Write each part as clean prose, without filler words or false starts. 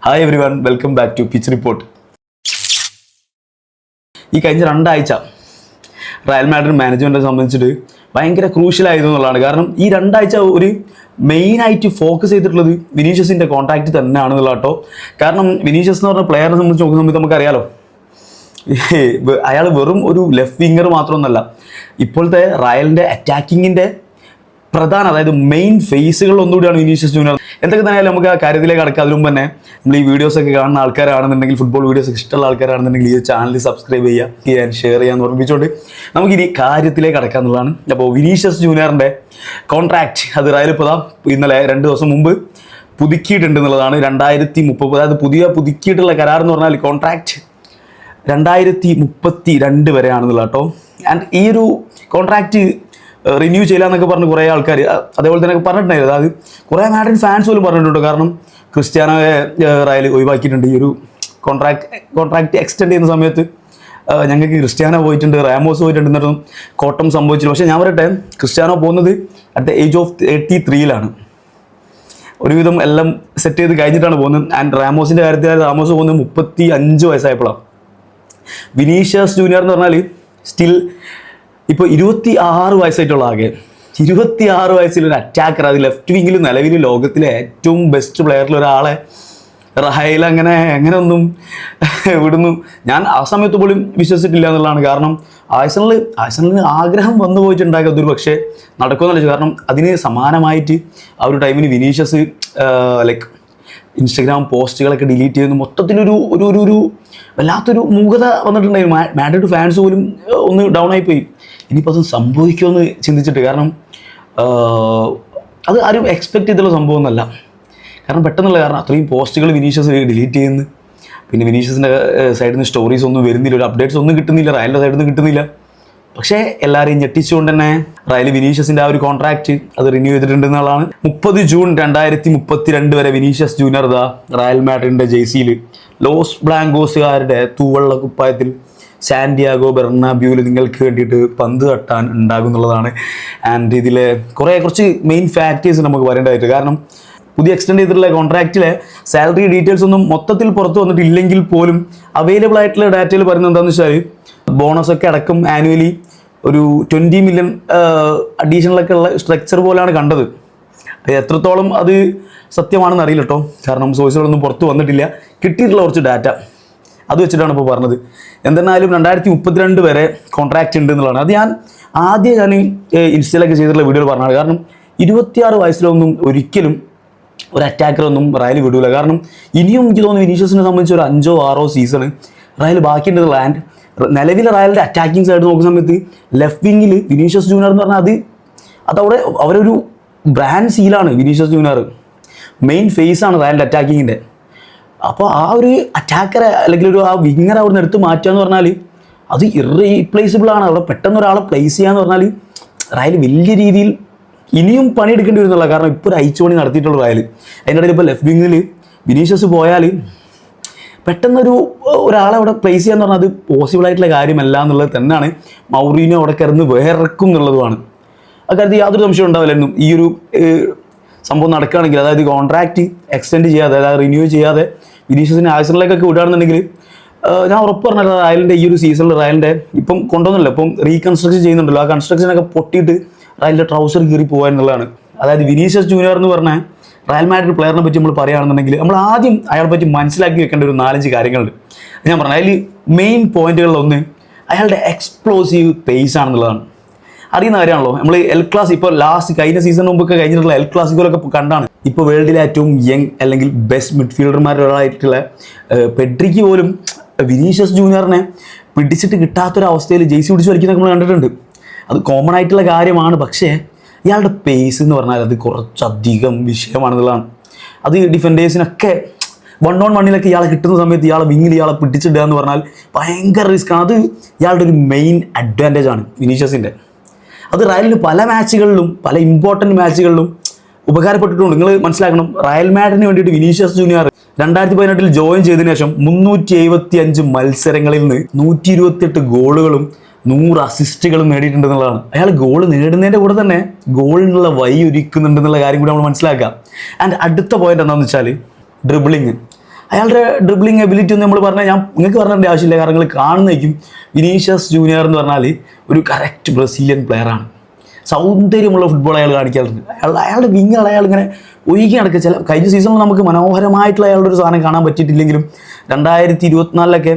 Hi everyone, welcome back to pitch report. ഈ കഴിഞ്ഞ 2 ആഴ്ച റയൽ മാഡ്രിഡ് മാനേജ്മെൻറ്റിനെ സംബന്ധിച്ചിട്ട് ഭയങ്കര ക്രൂഷ്യലായിരുന്നു എന്നുള്ളതാണ്. കാരണം ഈ 2 ആഴ്ച ഒരു മെയിനായിട്ട് ഫോക്കസ് ചെയ്തിട്ടുള്ളത് വിനീഷ്യസിൻ്റെ കോൺട്രാക്റ്റ് തന്നെയാണെന്നുള്ള കേട്ടോ. കാരണം വിനീഷ്യസ് എന്ന് പറഞ്ഞ പ്ലെയറിനെ സംബന്ധിച്ച് നോക്കുന്ന സമയത്ത് നമുക്കറിയാലോ, അയാൾ വെറും ഒരു ലെഫ്റ്റ് വിങ്ങർ മാത്രമൊന്നുമല്ല, ഇപ്പോഴത്തെ റയലിൻ്റെ അറ്റാക്കിങ്ങിൻ്റെ പ്രധാന, അതായത് മെയിൻ ഫേസുകൾ ഒന്നുകൂടിയാണ് വിനീഷ്യസ് ജൂനിയർ. എന്തൊക്കെ തന്നെയാലും നമുക്ക് ആ കാര്യത്തിലേക്ക് കടക്കാം. അതിന് മുമ്പ് തന്നെ നമ്മൾ ഈ വീഡിയോസൊക്കെ കാണുന്ന ആൾക്കാരാണെന്നുണ്ടെങ്കിൽ, ഫുട്ബോൾ വീഡിയോസ് ഇഷ്ടമുള്ള ആൾക്കാരാണെന്നുണ്ടെങ്കിൽ ഈ ചാനൽ സബ്സ്ക്രൈബ് ചെയ്യുക, ഷെയർ ചെയ്യാൻ ഓർമ്മിച്ചുകൊണ്ട് നമുക്കിനി കാര്യത്തിലേക്ക് കടക്കുക എന്നുള്ളതാണ്. അപ്പോൾ വിനീഷ്യസ് ജൂനിയറിൻ്റെ കോൺട്രാക്റ്റ് അത് റയൽ ഇപ്പോൾ ഇന്നലെ 2 ദിവസം മുമ്പ് പുതുക്കിയിട്ടുണ്ട് എന്നുള്ളതാണ്. 2030, അതായത് പുതുക്കിയിട്ടുള്ള കരാർ എന്ന് പറഞ്ഞാൽ കോൺട്രാക്റ്റ് 2032 വരെയാണെന്നുള്ള കേട്ടോ. ആൻഡ് ഈ ഒരു കോൺട്രാക്റ്റ് റിന്യൂ ചെയ്യില്ല എന്നൊക്കെ പറഞ്ഞ് കുറേ ആൾക്കാർ അതേപോലെ തന്നെ പറഞ്ഞിട്ടുണ്ടായിരുന്നു. അതായത് കുറേ മാഡ്രിഡ് ഫാൻസ് പോലും പറഞ്ഞിട്ടുണ്ട്. കാരണം ക്രിസ്ത്യാനോയെ റയൽ ഒഴിവാക്കിയിട്ടുണ്ട്. ഈ ഒരു കോൺട്രാക്റ്റ് എക്സ്റ്റെൻഡ് ചെയ്യുന്ന സമയത്ത് ഞങ്ങൾക്ക് ക്രിസ്ത്യാനോ പോയിട്ടുണ്ട്, റാമോസ് പോയിട്ടുണ്ട് എന്നൊന്നും കോട്ടം സംഭവിച്ചില്ല. പക്ഷേ ഞാൻ പറയട്ടെ, ക്രിസ്ത്യാനോ പോകുന്നത് അറ്റ് ദ ഏജ് ഓഫ് 33 ഒരുവിധം എല്ലാം സെറ്റ് ചെയ്ത് കഴിഞ്ഞിട്ടാണ് പോകുന്നത്. ആൻഡ് റാമോസിൻ്റെ കാര്യത്തിൽ റാമോസ് പോകുന്നത് 35 വയസ്സായപ്പോഴാണ്. വിനീഷ്യസ് ജൂനിയർ എന്ന് പറഞ്ഞാൽ സ്റ്റിൽ ഇപ്പോൾ 26 വയസ്സായിട്ടുള്ള ആകെ 26 വയസ്സിലൊരു അറ്റാക്കർ, അത് ലെഫ്റ്റ് വിങ്ങിൽ നിലവിൽ ലോകത്തിലെ ഏറ്റവും ബെസ്റ്റ് പ്ലെയറിൽ ഒരാളെ റഹൈൽ അങ്ങനെയൊന്നും വിടുന്നു ഞാൻ ആ സമയത്ത് പോലും വിശ്വസിച്ചിട്ടില്ല എന്നുള്ളതാണ്. കാരണം ആഴ്സണലിന് ആഗ്രഹം വന്നു പോയിട്ടുണ്ടാകും, അതൊരു പക്ഷേ നടക്കുമെന്നല്ല. കാരണം അതിന് സമാനമായിട്ട് ആ ഒരു ടൈമിന് വിനീഷ്യസ് ലൈക്ക് ഇൻസ്റ്റഗ്രാം പോസ്റ്റുകളൊക്കെ ഡിലീറ്റ് ചെയ്യുന്ന മൊത്തത്തിലൊരു ഒരു ഒരു വല്ലാത്തൊരു മൂകത വന്നിട്ടുണ്ടായിരുന്നു. മാഡ്രിഡ് ഫാൻസ് പോലും ഒന്ന് ഡൗൺ ആയിപ്പോയി. ഇനിയിപ്പോൾ അത് സംഭവിക്കുമെന്ന് ചിന്തിച്ചിട്ട്. കാരണം അത് ആരും എക്സ്പെക്ട് ചെയ്തുള്ള സംഭവമൊന്നുമല്ല. കാരണം പെട്ടെന്നുള്ള കാരണം അത്രയും പോസ്റ്റുകൾ വിനീഷ്യസ് ഡിലീറ്റ് ചെയ്യുന്നു. പിന്നെ വിനീഷ്യസിൻ്റെ സൈഡിൽ നിന്ന് സ്റ്റോറീസ് ഒന്നും വരുന്നില്ല, ഒരു അപ്ഡേറ്റ്സ് ഒന്നും കിട്ടുന്നില്ല, റയലിൻ്റെ സൈഡിൽ നിന്ന് കിട്ടുന്നില്ല. പക്ഷേ എല്ലാവരെയും ഞെട്ടിച്ചുകൊണ്ട് തന്നെ റയൽ വിനീഷ്യസിൻ്റെ ആ ഒരു കോൺട്രാക്റ്റ് അത് റിന്യൂ ചെയ്തിട്ടുണ്ട് എന്നുള്ളതാണ്. 30 ജൂൺ 2032 വരെ വിനീഷ്യസ് ജൂനിയർ റയൽ മാഡ്രിഡിൻ്റെ ജേഴ്സിയിൽ ലോസ് ബ്ലാങ്കോസുകാരുടെ തൂവള്ള കുപ്പായത്തിൽ സാന്റിയാഗോ ബെർണാബ്യൂവിൽ നിങ്ങൾക്ക് വേണ്ടിയിട്ട് പന്ത് തട്ടാൻ ഉണ്ടാകും എന്നുള്ളതാണ്. ആൻഡ് ഇതിൽ കുറച്ച് മെയിൻ ഫാക്ടേഴ്സ് നമുക്ക് പറയേണ്ടതായിട്ട്. കാരണം പുതിയ എക്സ്റ്റെൻഡ് ചെയ്തിട്ടുള്ള കോൺട്രാക്റ്റിലെ സാലറി ഡീറ്റെയിൽസ് ഒന്നും മൊത്തത്തിൽ പുറത്ത് വന്നിട്ടില്ലെങ്കിൽ പോലും അവൈലബിൾ ആയിട്ടുള്ള ഡാറ്റയിൽ പറയുന്നത് എന്താണെന്ന് വെച്ചാൽ ബോണസൊക്കെ അടക്കം ആനുവലി ഒരു 20 മില്യൺ അഡീഷണലൊക്കെ ഉള്ള സ്ട്രക്ചർ പോലെയാണ് കണ്ടത്. എത്രത്തോളം അത് സത്യമാണെന്ന് അറിയില്ല കേട്ടോ, കാരണം സോഴ്സുകളൊന്നും പുറത്ത് വന്നിട്ടില്ല. കിട്ടിയിട്ടുള്ള കുറച്ച് ഡാറ്റ അത് വെച്ചിട്ടാണ് ഇപ്പോൾ പറഞ്ഞത്. എന്തെന്നാലും 2032 വരെ കോൺട്രാക്റ്റ് ഉണ്ട് എന്നുള്ളതാണ്. അത് ഞാൻ ഇൻസ്റ്റയിലൊക്കെ ചെയ്തിട്ടുള്ള വീഡിയോയിൽ പറഞ്ഞതാണ്. കാരണം 26 വയസ്സിലൊന്നും ഒരിക്കലും ഒരു അറ്റാക്കറൊന്നും റയൽ വിടൂല. കാരണം ഇനിയും എനിക്ക് തോന്നുന്നു വിനീഷ്യസിനെ സംബന്ധിച്ച് ഒരു 5-6 സീസണ് റയൽ ബാക്കിയുണ്ട്. ആൻഡ് നിലവിലെ റയലിൻ്റെ അറ്റാക്കിംഗ് സൈഡ് നോക്കുന്ന സമയത്ത് ലെഫ്റ്റ് വിങ്ങിൽ വിനീഷ്യസ് ജൂനിയർ എന്ന് പറഞ്ഞാൽ അതവിടെ അവരൊരു ബ്രാൻഡ് സീലാണ്. വിനീഷ്യസ് ജൂനിയർ മെയിൻ ഫേസാണ് റയലിൻ്റെ അറ്റാക്കിങ്ങിൻ്റെ. അപ്പോൾ ആ ഒരു അറ്റാക്കറെ അല്ലെങ്കിൽ ആ വിങ്ങർ അവിടെ നിന്ന് എടുത്ത് മാറ്റുക എന്ന് പറഞ്ഞാൽ അത് ഇറീപ്ലേസിബിൾ ആണ്. അവിടെ പെട്ടെന്ന് ഒരാളെ പ്ലേസ് ചെയ്യാന്ന് പറഞ്ഞാൽ റയൽ വലിയ രീതിയിൽ ഇനിയും പണിയെടുക്കേണ്ടി വരുന്നുള്ള. കാരണം ഇപ്പോൾ ഒരു അയച്ചുപണി നടത്തിയിട്ടുള്ള റയൽ. അതിൻ്റെ ഇടയിൽ ഇപ്പോൾ ലെഫ്റ്റ് വിങ്ങിൽ വിനീഷ്യസ് പോയാൽ പെട്ടെന്നൊരു ഒരാളെ അവിടെ പ്ലേസ് ചെയ്യാന്ന് പറഞ്ഞാൽ അത് പോസിബിളായിട്ടുള്ള കാര്യമല്ല എന്നുള്ളത് തന്നെയാണ്. മൗറീനോ അവിടെ കിടന്ന് വേർക്കും എന്നുള്ളതുമാണ്. അക്കാര്യത്തിൽ യാതൊരു സംശയം ഉണ്ടാവില്ലായിരുന്നു. ഈ ഒരു സംഭവം നടക്കുകയാണെങ്കിൽ, അതായത് കോൺട്രാക്റ്റ് എക്സ്റ്റെൻഡ് ചെയ്യാതെ, അതായത് റിന്യൂ ചെയ്യാതെ വിനീഷ്യസിനെ ആഴ്സണലിലേക്കൊക്കെ വിടുകയാണെന്നുണ്ടെങ്കിൽ ഞാൻ ഉറപ്പ് പറഞ്ഞത് റയലിൻ്റെ ഈ ഒരു സീസണിൽ റയലിൻ്റെ ഇപ്പം കൊണ്ടുവന്നില്ല, ഇപ്പം റീകൺസ്ട്രക്ഷൻ ചെയ്യുന്നുണ്ടല്ലോ, ആ കൺസ്ട്രക്ഷനൊക്കെ പൊട്ടിയിട്ട് റയലിൻ്റെ ട്രൗസർ കീറി പോകുക എന്നുള്ളതാണ്. അതായത് വിനീഷ്യസ് ജൂനിയർ എന്ന് പറഞ്ഞാൽ റയൽ മാഡ്രിഡ് പ്ലെയറിനെ പറ്റി നമ്മൾ പറയുകയാണെന്നുണ്ടെങ്കിൽ നമ്മൾ ആദ്യം അയാളെ പറ്റി മനസ്സിലാക്കി വെക്കേണ്ട ഒരു 4-5 കാര്യങ്ങളുണ്ട്. ഞാൻ പറഞ്ഞു അതിൽ മെയിൻ പോയിന്റുകളിലൊന്ന് അയാളുടെ എക്സ്പ്ലോസീവ് പേസ് ആണെന്നുള്ളതാണ്. അറിയുന്ന കാര്യമാണല്ലോ. നമ്മൾ എൽ ക്ലാസ് ഇപ്പോൾ കഴിഞ്ഞ സീസൺ മുമ്പൊക്കെ കഴിഞ്ഞിട്ടുള്ള എൽ ക്ലാസിക്കോലൊക്കെ കണ്ടാണ്. ഇപ്പോൾ വേൾഡിലെ ഏറ്റവും യങ് അല്ലെങ്കിൽ ബെസ്റ്റ് മിഡ്ഫീൽഡർമാരൊരാളായിട്ടുള്ള പെഡ്രിക്ക് പോലും വിനീഷ്യസ് ജൂനിയറിനെ പിടിച്ചിട്ട് കിട്ടാത്തൊരവസ്ഥയിൽ ജേഴ്സി പിടിച്ച് വലിക്കുന്നതൊക്കെ നമ്മൾ കണ്ടിട്ടുണ്ട്. അത് കോമൺ ആയിട്ടുള്ള കാര്യമാണ്. പക്ഷേ ഇയാളുടെ പേസ് എന്ന് പറഞ്ഞാൽ അത് കുറച്ചധികം വിഷയമാണെന്നുള്ളതാണ്. അത് ഡിഫൻഡേഴ്സിനൊക്കെ 1-on-1 ഇയാളെ കിട്ടുന്ന സമയത്ത് ഇയാളെ വിങ്ങിൽ ഇയാളെ പിടിച്ചിടുക എന്ന് പറഞ്ഞാൽ ഭയങ്കര റിസ്ക്കാണ്. അത് ഇയാളുടെ ഒരു മെയിൻ അഡ്വാൻറ്റേജ് ആണ് വിനീഷ്യസിൻ്റെ. അത് റയലിന് പല മാച്ചുകളിലും, പല ഇമ്പോർട്ടൻറ്റ് മാച്ചുകളിലും ഉപകാരപ്പെട്ടിട്ടുണ്ട്. നിങ്ങൾ മനസ്സിലാക്കണം, റയൽ മാഡ്രിഡിന് വേണ്ടിയിട്ട് വിനീഷ്യസ് ജൂനിയർ 2018 ജോയിൻ ചെയ്തതിനു ശേഷം 375 മത്സരങ്ങളിൽ നിന്ന് 128 ഗോളുകളും 100 അസിസ്റ്റുകളും നേടിയിട്ടുണ്ടെന്നുള്ളതാണ്. അയാൾ ഗോൾ നേടുന്നതിൻ്റെ കൂടെ തന്നെ ഗോളിനുള്ള വഴി ഒരുക്കുന്നുണ്ടെന്നുള്ള കാര്യം കൂടി നമ്മൾ മനസ്സിലാക്കാം. ആൻഡ് അടുത്ത പോയിന്റ് എന്താണെന്ന് വെച്ചാൽ ഡ്രിബിളിങ്. അയാളുടെ ഡ്രിബ്ലിംഗ് എബിലിറ്റി ഒന്നും നമ്മൾ പറഞ്ഞാൽ ഞാൻ നിങ്ങൾക്ക് പറഞ്ഞതിൻ്റെ ആവശ്യമില്ല, കാരണം നിങ്ങൾ കാണുന്നതായിരിക്കും. വിനീഷ്യസ് ജൂനിയർ എന്ന് പറഞ്ഞാൽ ഒരു കറക്റ്റ് ബ്രസീലിയൻ പ്ലെയറാണ്. സൗന്ദര്യമുള്ള ഫുട്ബോൾ അയാൾ കാണിക്കാറുണ്ട്. അയാളുടെ വിങ്ങുകൾ അയാൾ ഇങ്ങനെ ഒഴുകി നടക്കുക. ചില കഴിഞ്ഞ സീസണിൽ നമുക്ക് മനോഹരമായിട്ടുള്ള അയാളുടെ ഒരു സാധനം കാണാൻ പറ്റിയിട്ടില്ലെങ്കിലും 2024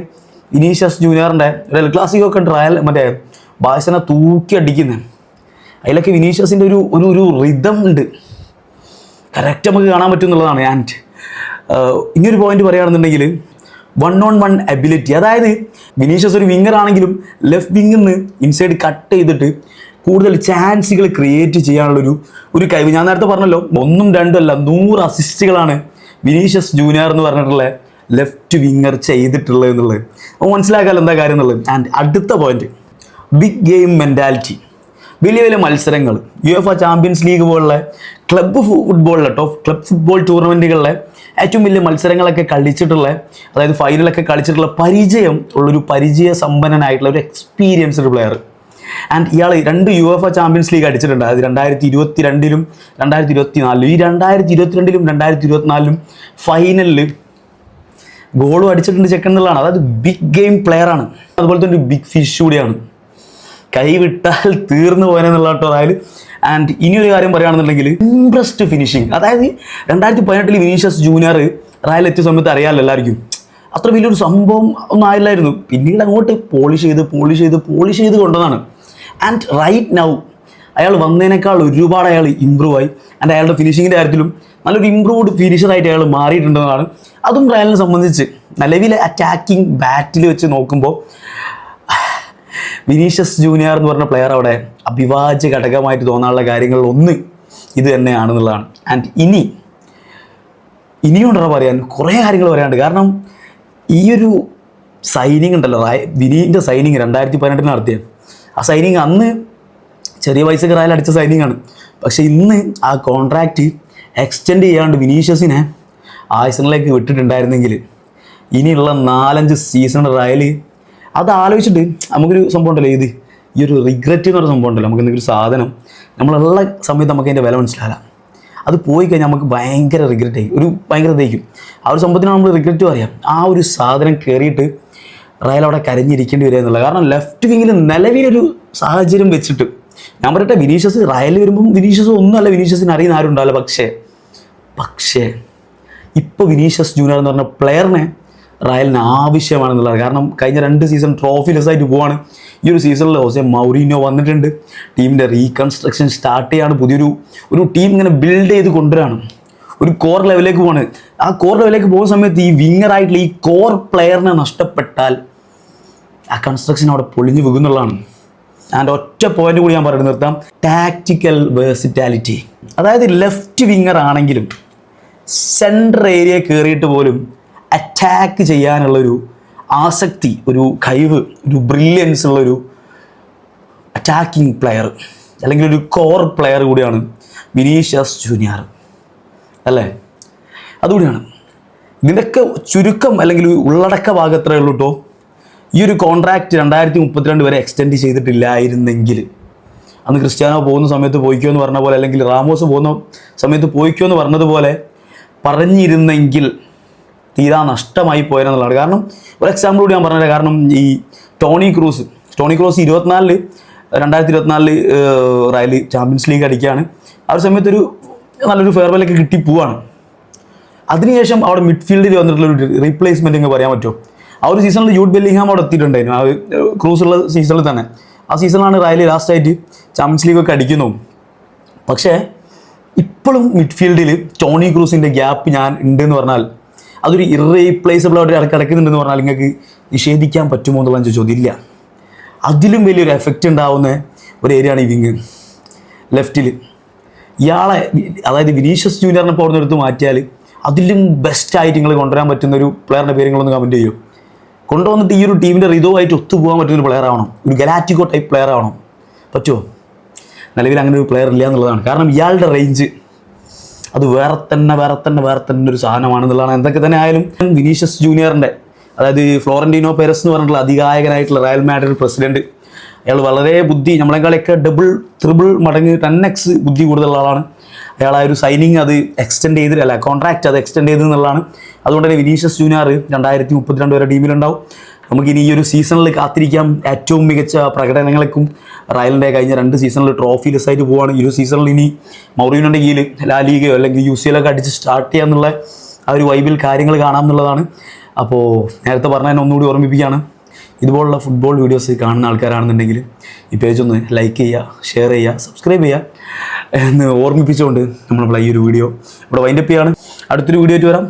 വിനീഷ്യസ് ജൂനിയറിൻ്റെ ഒരു എൽ ക്ലാസിക്കോ ഒക്കെ ട്രയൽ മറ്റേ ബാഴ്സനെ തൂക്കി അടിക്കുന്നത്, അതിലൊക്കെ വിനീഷ്യസിൻ്റെ ഒരു റിതം ഉണ്ട്, കറക്റ്റ് നമുക്ക് കാണാൻ പറ്റും എന്നുള്ളതാണ്. ആൻഡ് ഇങ്ങനൊരു പോയിന്റ് പറയുകയാണെന്നുണ്ടെങ്കിൽ 1-on-1 എബിലിറ്റി, അതായത് വിനീഷ്യസ് ഒരു വിങ്ങർ ആണെങ്കിലും ലെഫ്റ്റ് വിങ്ങിൽ നിന്ന് ഇൻസൈഡ് കട്ട് ചെയ്തിട്ട് കൂടുതൽ ചാൻസുകൾ ക്രിയേറ്റ് ചെയ്യാനുള്ളൊരു കഴിവ്. ഞാൻ നേരത്തെ പറഞ്ഞല്ലോ 1ഉം 2ഉം അല്ല 100 അസിസ്റ്റുകളാണ് വിനീഷ്യസ് ജൂനിയർ എന്ന് പറഞ്ഞിട്ടുള്ള ലെഫ്റ്റ് വിങ്ങർ ചെയ്തിട്ടുള്ളത് എന്നുള്ളത് അപ്പോൾ മനസ്സിലാക്കാൻ എന്താ കാര്യം എന്നുള്ളത്. ആൻഡ് അടുത്ത പോയിന്റ്, ബിഗ് ഗെയിം മെൻറ്റാലിറ്റി. വലിയ വലിയ മത്സരങ്ങൾ, യുഎഫ ചാമ്പ്യൻസ് ലീഗ് പോലുള്ള ക്ലബ്ബ് ഫുട്ബോളിലെ ക്ലബ് ഫുട്ബോൾ ടൂർണമെൻറ്റുകളിലെ ഏറ്റവും വലിയ മത്സരങ്ങളൊക്കെ കളിച്ചിട്ടുള്ള, അതായത് ഫൈനലൊക്കെ കളിച്ചിട്ടുള്ള പരിചയം ഉള്ളൊരു പരിചയസമ്പന്നനായിട്ടുള്ള ഒരു എക്സ്പീരിയൻസ്ഡ് പ്ലെയർ. ആൻഡ് ഇയാൾ 2 യുഎഫ ചാമ്പ്യൻസ് ലീഗ് അടിച്ചിട്ടുണ്ട്. അത് 2022-ലും 2024-ലും. ഈ 2022-ലും 2024-ലും ഫൈനലിൽ ഗോളും അടിച്ചിട്ടുണ്ട് ചെക്കൻ എന്നുള്ളതാണ്. അതായത് ബിഗ് ഗെയിം പ്ലെയറാണ്, അതുപോലെ തന്നെ ഒരു ബിഗ് ഫിഷ് കൂടിയാണ്. കൈവിട്ടാൽ തീർന്നു പോയെന്നുള്ള കേട്ടോ റയൽ. ആൻഡ് ഇനിയൊരു കാര്യം പറയുകയാണെന്നുണ്ടെങ്കിൽ ഇംപ്രസ്ഡ് ഫിനിഷിങ്. അതായത് 2018 വിനീഷ്യസ് ജൂനിയർ റയൽ എത്തിയ സമയത്ത് അറിയാമല്ലോ എല്ലാവർക്കും, അത്ര വലിയൊരു സംഭവം ഒന്നും ആയില്ലായിരുന്നു. പിന്നീട് അങ്ങോട്ട് പോളിഷ് ചെയ്ത് കൊണ്ടുവന്നാണ്. ആൻഡ് റൈറ്റ് നൗ അയാൾ വന്നതിനേക്കാൾ ഒരുപാട് അയാൾ ഇമ്പ്രൂവ് ആയി. ആൻഡ് അയാളുടെ ഫിനിഷിങ്ങിൻ്റെ കാര്യത്തിലും നല്ലൊരു ഇമ്പ്രൂവ്ഡ് ഫിനിഷറായിട്ട് അയാൾ മാറിയിട്ടുണ്ടെന്നാണ്. അതും റയലിനെ സംബന്ധിച്ച് നിലവിലെ അറ്റാക്കിംഗ് ബാറ്റിൽ വെച്ച് നോക്കുമ്പോൾ വിനീഷ്യസ് ജൂനിയർ എന്ന് പറഞ്ഞ പ്ലെയർ അവിടെ അഭിവാജ്യ ഘടകമായിട്ട് തോന്നാനുള്ള കാര്യങ്ങളിൽ ഒന്ന് ഇത് തന്നെയാണെന്നുള്ളതാണ്. ആൻഡ് ഇനിയുണ്ടോ പറയാൻ കുറേ കാര്യങ്ങൾ പറയാനുണ്ട്. കാരണം ഈ ഒരു സൈനിങ് ഉണ്ടല്ലോ, വിനീൻ്റെ സൈനിങ് 2018 നടത്തിയ ആ സൈനിങ് അന്ന് ചെറിയ പൈസക്ക് റയൽ അടിച്ച സൈനിങ്ങാണ്. പക്ഷേ ഇന്ന് ആ കോൺട്രാക്റ്റ് എക്സ്റ്റെൻഡ് ചെയ്യാണ്ട് വിനീഷ്യസിനെ ആഴ്സണലിലേക്ക് വിട്ടിട്ടുണ്ടായിരുന്നെങ്കിൽ ഇനിയുള്ള 4-5 സീസൺ റയൽ അത് ആലോചിച്ചിട്ട് നമുക്കൊരു സംഭവം ഉണ്ടല്ലോ, ഈ ഒരു റിഗ്രറ്റ് എന്ന് പറഞ്ഞ സംഭവം ഉണ്ടല്ലോ, നമുക്ക് എന്തെങ്കിലും സാധനം നമ്മളുള്ള സമയത്ത് നമുക്ക് അതിൻ്റെ വില മനസ്സിലാകാം. അത് പോയി കഴിഞ്ഞാൽ നമുക്ക് ഭയങ്കര റിഗ്രറ്റ് ആയി, ഭയങ്കര ഇതായിരിക്കും. ആ ഒരു സംഭവത്തിനാണ് നമ്മൾ റിഗ്രറ്റ് പറയാം. ആ ഒരു സാധനം കയറിയിട്ട് റയൽ അവിടെ കരഞ്ഞിരിക്കേണ്ടി വരിക എന്നുള്ളത്. കാരണം ലെഫ്റ്റ് വിങ്ങിൽ നിലവിലൊരു സാഹചര്യം വെച്ചിട്ട് ഞാൻ പറയട്ടെ, വിനീഷ്യസ് റയൽ വരുമ്പം വിനീഷ്യസ് ഒന്നുമല്ല വിനീഷ്യസിന് അറിയുന്ന ആരും ഉണ്ടാവില്ല. പക്ഷേ ഇപ്പോൾ വിനീഷ്യസ് ജൂനിയർ എന്ന് പറഞ്ഞ പ്ലെയറിനെ റയലിന് ആവശ്യമാണെന്നുള്ളത്. കാരണം കഴിഞ്ഞ 2 സീസൺ ട്രോഫിലെസ് ആയിട്ട് പോവാണ്. ഈ ഒരു സീസണിൽ ഹോസെ മൗറീനോ വന്നിട്ടുണ്ട്, ടീമിൻ്റെ റീകൺസ്ട്രക്ഷൻ സ്റ്റാർട്ട് ചെയ്യാണ്, പുതിയൊരു ടീം ഇങ്ങനെ ബിൽഡ് ചെയ്ത് കൊണ്ടുവരാണ്, ഒരു കോർ ലെവലിലേക്ക് പോവാണ്. ആ കോർ ലെവലിലേക്ക് പോകുന്ന സമയത്ത് ഈ വിങ്ങറായിട്ടുള്ള ഈ കോർ പ്ലെയറിനെ നഷ്ടപ്പെട്ടാൽ ആ കൺസ്ട്രക്ഷൻ അവിടെ പൊളിഞ്ഞു വീകുന്നുള്ളതാണ്. ആൻഡ് ഒറ്റ പോയിന്റ് കൂടി ഞാൻ പറഞ്ഞു നിർത്താം, ടാക്റ്റിക്കൽ വേഴ്സിറ്റാലിറ്റി. അതായത് ലെഫ്റ്റ് വിങ്ങർ ആണെങ്കിലും സെൻട്രൽ ഏരിയ കയറിയിട്ട് പോലും അറ്റാക്ക് ചെയ്യാനുള്ളൊരു ആസക്തി, ഒരു കഴിവ്, ഒരു ബ്രില്യൻസ് ഉള്ളൊരു അറ്റാക്കിംഗ് പ്ലെയർ അല്ലെങ്കിൽ ഒരു കോർ പ്ലെയർ കൂടിയാണ് വിനീഷ്യസ് ജൂനിയർ അല്ലേ. അതുകൂടിയാണ് ഇതിൻ്റെയൊക്കെ ചുരുക്കം അല്ലെങ്കിൽ ഉള്ളടക്ക ഭാഗത്രേ ഉള്ളൂ കേട്ടോ. ഈ ഒരു കോൺട്രാക്റ്റ് 2032 വരെ എക്സ്റ്റെൻഡ് ചെയ്തിട്ടില്ലായിരുന്നെങ്കിൽ, അന്ന് ക്രിസ്ത്യാനോ പോകുന്ന സമയത്ത് പോയിക്കോ എന്ന് പറഞ്ഞ പോലെ, അല്ലെങ്കിൽ റാമോസ് പോകുന്ന സമയത്ത് പോയിക്കോ എന്ന് പറഞ്ഞതുപോലെ പറഞ്ഞിരുന്നെങ്കിൽ തീരാ നഷ്ടമായി പോയെന്നുള്ളതാണ്. കാരണം ഒരു എക്സാമ്പിൾ കൂടി ഞാൻ പറഞ്ഞില്ല. കാരണം ഈ Toni Kroos 2024 Real Champions League അടിക്കുകയാണ്. ആ ഒരു സമയത്ത് നല്ലൊരു ഫെയർവെല്ലൊക്കെ കിട്ടി പോവാണ്. അതിനുശേഷം അവിടെ മിഡ്ഫീൽഡിൽ വന്നിട്ടുള്ളൊരു റീപ്ലേസ്മെൻറ്റ് എന്ന് പറയാൻ പറ്റുമോ? ആ ഒരു സീസണിൽ യൂട്ട് ബെല്ലിംഗ്ഹാം അവിടെ എത്തിയിട്ടുണ്ടായിരുന്നു, ആ ക്രൂസുള്ള സീസണിൽ തന്നെ. ആ സീസണിലാണ് റയൽ ലാസ്റ്റായിട്ട് ചാമ്പ്യൻസ് ലീഗൊക്കെ അടിക്കുന്നു. പക്ഷേ ഇപ്പോഴും മിഡ്ഫീൽഡിൽ ടോണി ക്രൂസിൻ്റെ ഗ്യാപ്പ് ഞാൻ ഉണ്ടെന്ന് പറഞ്ഞാൽ അതൊരു ഇറീപ്ലേസബിൾ ആയിട്ട് കിടക്കുന്നുണ്ടെന്ന് പറഞ്ഞാൽ നിങ്ങൾക്ക് നിഷേധിക്കാൻ പറ്റുമോ എന്നുള്ള ചോദ്യം ഇല്ല. അതിലും വലിയൊരു എഫക്റ്റ് ഉണ്ടാവുന്ന ഒരു ഏരിയയാണ് ഈ വിങ് ലെഫ്റ്റിൽ. ഇയാളെ അതായത് വിനീഷ്യസ് ജൂനിയറിനെ ഇപ്പോൾ അവിടെ നിന്ന് എടുത്ത് മാറ്റിയാൽ അതിലും ബെസ്റ്റായിട്ട് നിങ്ങൾ കൊണ്ടുവരാൻ പറ്റുന്ന ഒരു പ്ലെയറിൻ്റെ പേരുകളൊന്ന് കമൻറ്റ് ചെയ്യും. കൊണ്ടുവന്നിട്ട് ഈ ഒരു ടീമിൻ്റെ റിതവുമായിട്ട് ഒത്തുപോകാൻ പറ്റുന്നൊരു പ്ലെയർ ആവണം, ഒരു ഗലാറ്റിക്കോ ടൈപ്പ് പ്ലെയർ ആവണം. പറ്റുമോ? നിലവിൽ അങ്ങനെ ഒരു പ്ലെയർ ഇല്ല എന്നുള്ളതാണ്. കാരണം ഇയാളുടെ റേഞ്ച് അത് വേറെ തന്നെ ഒരു സാധനമാണെന്നുള്ളതാണ്. എന്തൊക്കെ തന്നെ ആയാലും വിനീഷ്യസ് ജൂനിയറിൻ്റെ, അതായത് ഫ്ലോറന്റീനോ പെരസ് എന്ന് പറഞ്ഞിട്ടുള്ള അധികായകനായിട്ടുള്ള റയൽ മാഡ്രിഡ് പ്രസിഡന്റ്, അയാൾ വളരെ ബുദ്ധി നമ്മളെക്കാളൊക്കെ 2-3 മടങ്ങ് 10x ബുദ്ധി കൂടുതലുള്ള ആളാണ്. അയാൾ ആ ഒരു സൈനിങ് അത് എക്സ്റ്റെൻഡ് ചെയ്ത് കോൺട്രാക്റ്റ് അത് എക്സ്റ്റെൻഡ് ചെയ്ത് എന്നുള്ളതാണ്. അതുകൊണ്ട് തന്നെ വിനീഷ്യസ് ജൂനിയർ 2032 വരെ ടീമിലുണ്ടാവും. നമുക്കിനി ഈ ഒരു സീസണിൽ കാത്തിരിക്കാം ഏറ്റവും മികച്ച പ്രകടനങ്ങൾക്കും. റയലിൻ്റെ കഴിഞ്ഞ 2 സീസണിൽ ട്രോഫി ലെസ്സായിട്ട് പോവുകയാണ്. ഈ ഒരു സീസണിൽ ഇനി മൗറീനോയുടെ കീഴിൽ ലാ ലീഗയോ അല്ലെങ്കിൽ UCL ഒക്കെ അടിച്ച് സ്റ്റാർട്ട് ചെയ്യാന്നുള്ള ആ ഒരു വൈബിൽ കാര്യങ്ങൾ കാണാം എന്നുള്ളതാണ്. അപ്പോൾ നേരത്തെ പറഞ്ഞതിനെ ഒന്നുകൂടി ഓർമ്മിപ്പിക്കുകയാണ്, ഇതുപോലുള്ള ഫുട്ബോൾ വീഡിയോസ് കാണുന്ന ആൾക്കാരാണെന്നുണ്ടെങ്കിൽ ഈ പേജ് ഒന്ന് ലൈക്ക് ചെയ്യുക, ഷെയർ ചെയ്യുക, സബ്സ്ക്രൈബ് ചെയ്യുക എന്ന് ഓർമ്മിപ്പിച്ചുകൊണ്ട് നമ്മളിപ്പോൾ ഈ ഒരു വീഡിയോ ഇവിടെ വൈൻഡപ്പ് ചെയ്യാണ്. അടുത്തൊരു വീഡിയോ ആയിട്ട് വരാം.